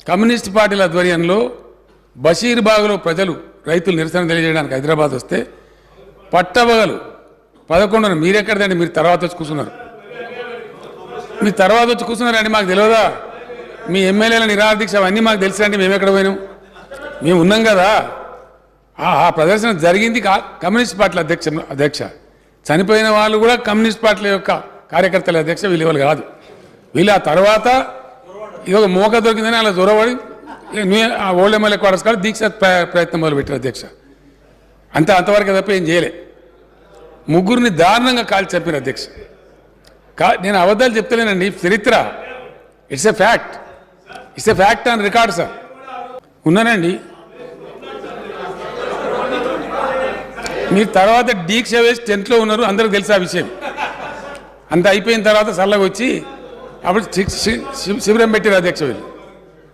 Communist పార్టీల ఆధ్వర్యంలో బషీర్బాగ్లో ప్రజలు రైతులు నిరసన తెలియజేయడానికి హైదరాబాద్ వస్తే పట్టబగలు 11 మీరెక్కడదండి, మీరు తర్వాత వచ్చి కూర్చున్నారు. మీరు తర్వాత వచ్చి కూర్చున్నారండి, మాకు తెలియదా? మీ ఎమ్మెల్యేల నిరాదీక్ష అవన్నీ మాకు తెలుసండి, మేము ఎక్కడ పోయినాం? మేము ఉన్నాం కదా. ఆ ప్రదర్శన జరిగింది కమ్యూనిస్ట్ పార్టీల అధ్యక్ష. చనిపోయిన వాళ్ళు కూడా కమ్యూనిస్ట్ పార్టీల యొక్క కార్యకర్తల అధ్యక్ష, వీళ్ళు కాదు. వీళ్ళు ఆ తర్వాత ఇది ఒక మోక దొరికిందని అలా దూరపడి ఆ ఓల్డ్ ఎమ్మెల్యే క్వార్టర్స్ కాదు దీక్ష ప్రయత్నం మొదలుపెట్టారు అధ్యక్ష. అంతవరకు తప్ప ఏం చేయలే. ముగ్గురిని దారుణంగా కాల్చి చంపారు అధ్యక్ష. నేను అబద్ధాలు చెప్తలేనండి, చరిత్ర. It's a fact on record sir. ఉన్నానండి. మీరు తర్వాత దీక్ష వేసి టెంట్లో ఉన్నారు, అందరికి తెలుసు ఆ విషయం. అంత అయిపోయిన తర్వాత చల్లగా వచ్చి అప్పుడు శిబిరం పెట్టారు అధ్యక్ష వీళ్ళు.